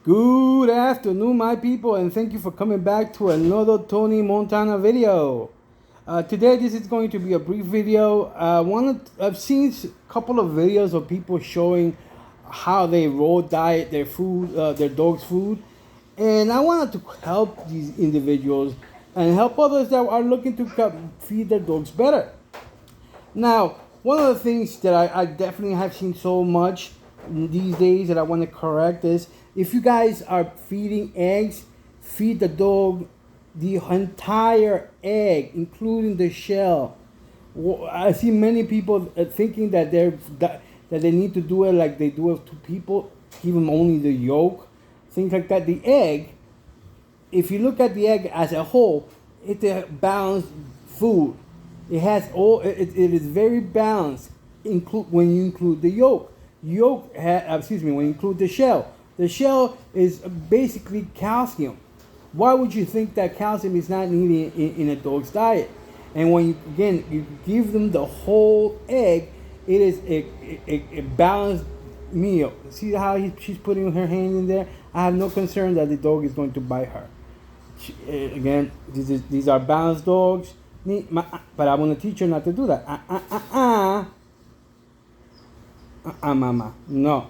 Good afternoon, my people, and thank you for coming back to another Tony Montana video. Today, this is going to be a brief video. I've seen a couple of videos of people showing how they raw diet their food, their dog's food, and I wanted to help these individuals and help others that are looking to feed their dogs better. Now, one of the things that I definitely have seen so much these days that I want to correct is if you guys are feeding eggs, feed the dog the entire egg, including the shell. I see many people thinking that they need to do it like they do it to people, give them only the yolk, things like that. The egg, if you look at the egg as a whole, it's a balanced food. It has it is very balanced. When you include the yolk. When you include the shell. The shell is basically calcium. Why would you think that calcium is not needed in a dog's diet? And when you give them the whole egg, it is a balanced meal. See how she's putting her hand in there? I have no concern that the dog is going to bite her. Again, these are balanced dogs. But I want to teach her not to do that. Mama. No.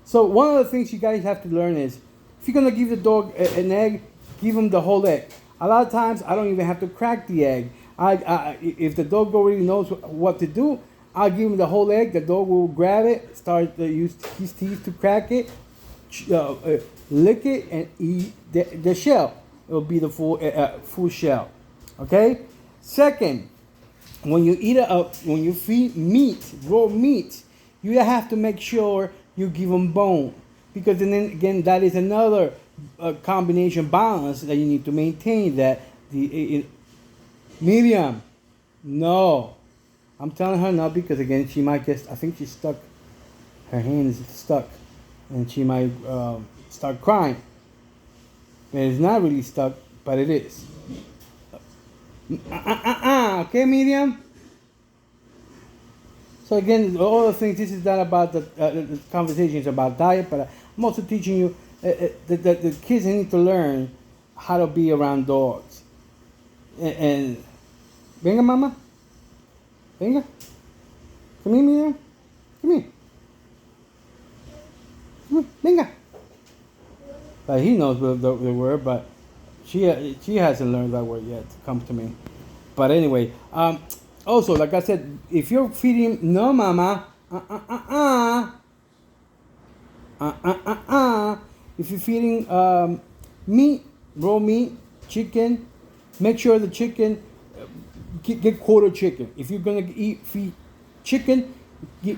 So one of the things you guys have to learn is, if you're gonna give the dog an egg, give him the whole egg. A lot of times, I don't even have to crack the egg. If the dog already knows what to do, I'll give him the whole egg. The dog will grab it, start to use his teeth to crack it, lick it, and eat the shell. It will be the full shell. Okay. Second, when you feed meat, raw meat, you have to make sure you give them bone, because then again that is another combination balance that you need to maintain. That medium, no, I'm telling her no, because again she might get. I think she's stuck. Her hand is stuck, and she might start crying. And it's not really stuck, but it is. Okay, medium. So again, all the things. This is not about the conversation is about diet, but I'm also teaching you that the kids need to learn how to be around dogs. And venga, mama, venga, come here, medium, come here, venga. But he knows the word, but she hasn't learned that word yet to come to me. But anyway, also, like I said, if you're feeding no mama, if you're feeding meat, raw meat, chicken, make sure the chicken get quarter chicken. If you're gonna feed chicken,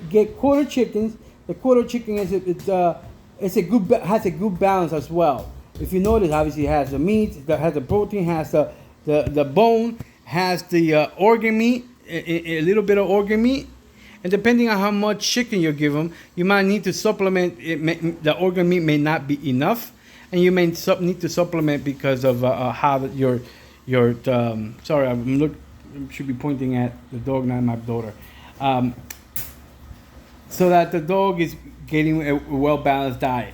get quarter chickens. The quarter chicken has a good balance as well. If you notice, obviously it has the meat, that has the protein, has the bone, has the organ meat, a little bit of organ meat, and depending on how much chicken you give them, you might need to supplement. The organ meat may not be enough, and you may need to supplement because of how your sorry, I should be pointing at the dog, not my daughter, so that the dog is getting a well balanced diet.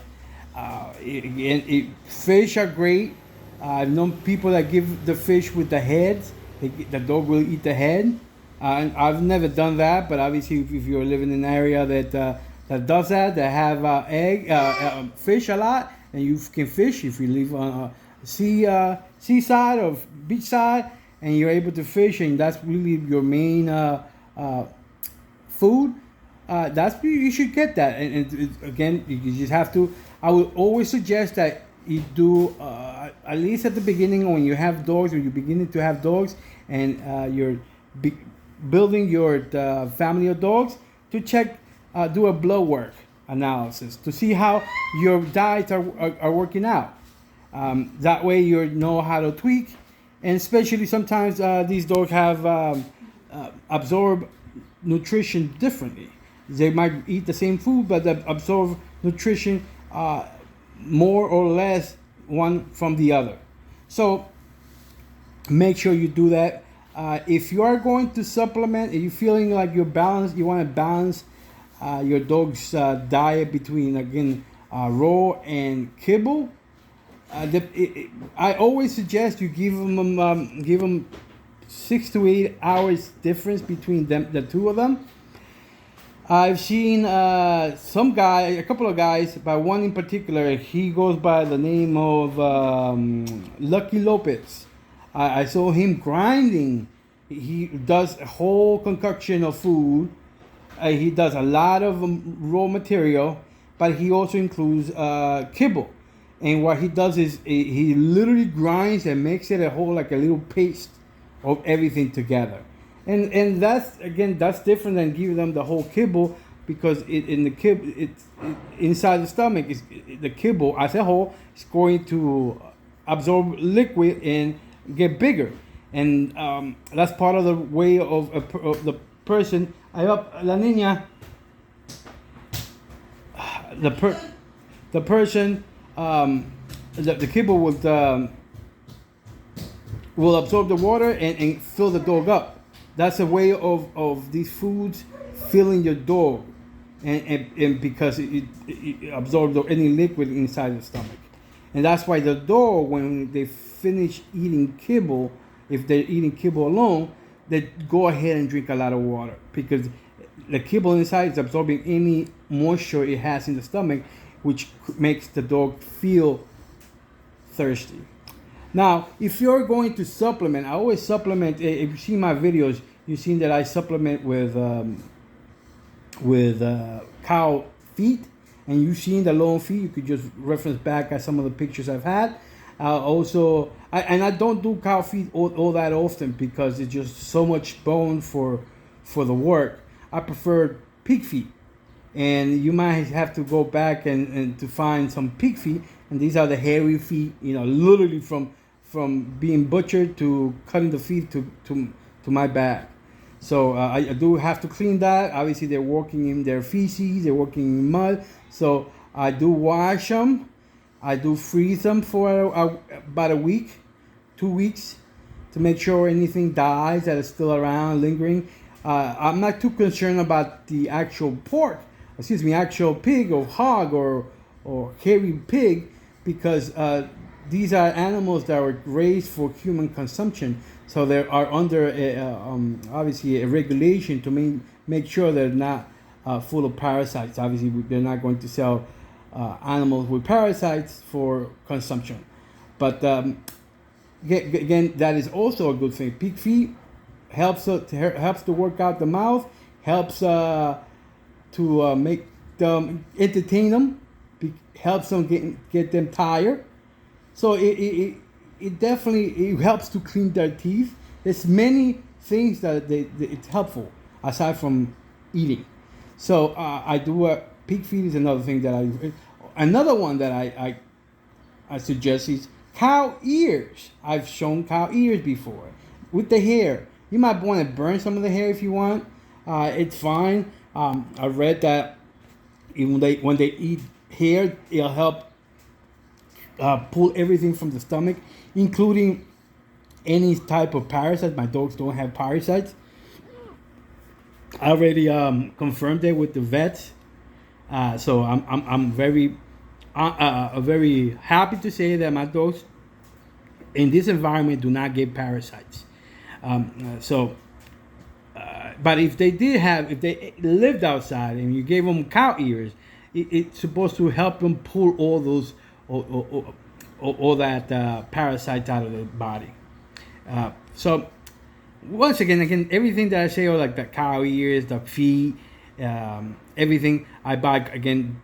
Fish are great. I've known people that give the fish with the heads. The dog will eat the head. And I've never done that, but obviously, if you're living in an area that does that have fish a lot, and you can fish if you live on a seaside or beachside, and you're able to fish, and that's really your main food. You should get that. And again, you just have to. I would always suggest that you do at least at the beginning when you have dogs, or you're beginning to have dogs, and you're building your family of dogs, to do a blood work analysis to see how your diets are working out. That way you know how to tweak, and especially sometimes these dogs have absorb nutrition differently. They might eat the same food, but they absorb nutrition more or less one from the other. So make sure you do that. If you are going to supplement, if you're feeling like you're balanced, you want to balance your dog's diet between, again, raw and kibble. I always suggest you give them 6 to 8 hours difference between them, the two of them. I've seen some guy, a couple of guys, but one in particular, he goes by the name of Lucky Lopez. I saw him grinding. He does a whole concoction of food. He does a lot of raw material, but he also includes kibble. And what he does is he literally grinds and makes it a whole, like a little paste of everything together. And that's, again, that's different than giving them the whole kibble, because it's inside the stomach, the kibble as a whole is going to absorb liquid and get bigger. And that's part of the way of the person. La niña, the person, the kibble will absorb the water and fill the dog up. That's a way of these foods filling your dog, and because it absorbs any liquid inside the stomach. And that's why the dog, when they finish eating kibble, if they're eating kibble alone, they go ahead and drink a lot of water, because the kibble inside is absorbing any moisture it has in the stomach, which makes the dog feel thirsty. Now, if you're going to supplement, I always supplement. If you see my videos, you've seen that I supplement with cow feet, and you've seen the long feet. You could just reference back at some of the pictures I've had. I don't do cow feet all that often, because it's just so much bone for the work. I prefer pig feet, and you might have to go back and to find some pig feet. And these are the hairy feet, literally from being butchered to cutting the feet to my bag. So I do have to clean that. Obviously, they're walking in their feces, they're walking in mud. So I do wash them. I do freeze them for about a week, 2 weeks, to make sure anything dies that is still around, lingering. I'm not too concerned about the actual actual pig or hog or hairy pig, because these are animals that were raised for human consumption. So they are under obviously a regulation to make sure they're not full of parasites. Obviously, they're not going to sell animals with parasites for consumption. But again, that is also a good thing. Pig feet helps to work out the mouth, helps to make them, entertain them, helps them get them tired. So it definitely helps to clean their teeth. There's many things that it's helpful aside from eating. So I do pig feet is another thing that another one that I suggest is cow ears. I've shown cow ears before with the hair. You might want to burn some of the hair if you want. It's fine. I read that when they eat hair, it'll help pull everything from the stomach, including any type of parasite. My dogs don't have parasites. I already confirmed it with the vets. So I'm very very happy to say that my dogs in this environment do not get parasites. But if they lived outside and you gave them cow ears, it's supposed to help them pull all those all that parasites out of the body. So once again, everything that I say, or like the cow ears, the feet, everything, I buy again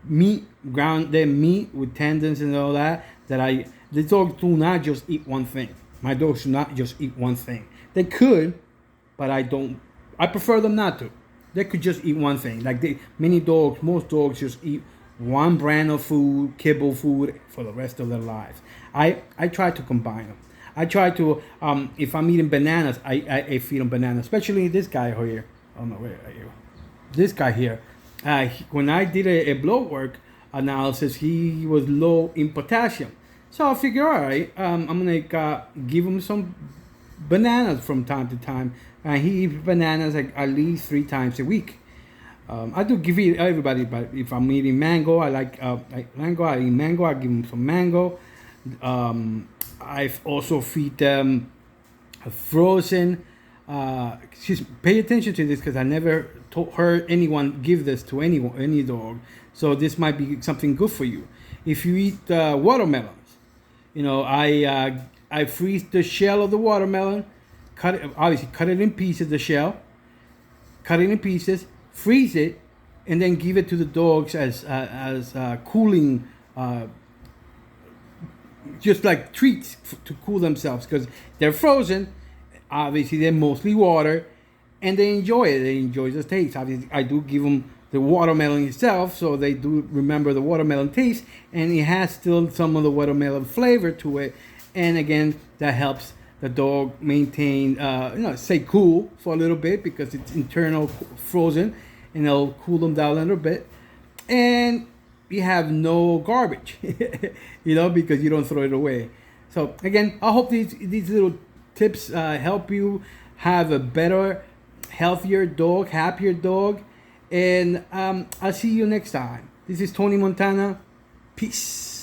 ground meat with tendons and all that. The dogs do not just eat one thing. My dogs do not just eat one thing. They could, but I don't. I prefer them not to. They could just eat one thing. Like most dogs just eat one brand of food, kibble food, for the rest of their lives. I try to combine them. I try to, if I'm eating bananas, I feed them bananas, especially this guy here. Oh no, where are you? This guy here. When I did a blood work analysis, he was low in potassium. So I figure, all right, I'm going to give him some bananas from time to time. And he eats bananas like at least 3 times a week. I do give it everybody, but if I'm eating mango, I like mango. I eat mango. I give them some mango. I've also feed them a frozen. Just pay attention to this because I never heard anyone give this to any dog. So this might be something good for you. If you eat watermelons, I freeze the shell of the watermelon, cut it in pieces. The shell, cut it in pieces, freeze it, and then give it to the dogs as cooling, just like treats to cool themselves because they're frozen. Obviously, they're mostly water, and they enjoy it. They enjoy the taste. Obviously, I do give them the watermelon itself, so they do remember the watermelon taste, and it has still some of the watermelon flavor to it. And again, that helps the dog maintain, stay cool for a little bit because it's internal frozen, and it'll cool them down a little bit. And you have no garbage, because you don't throw it away. So again, I hope these little tips help you have a better, healthier dog, happier dog. And I'll see you next time. This is Tony Montana. Peace.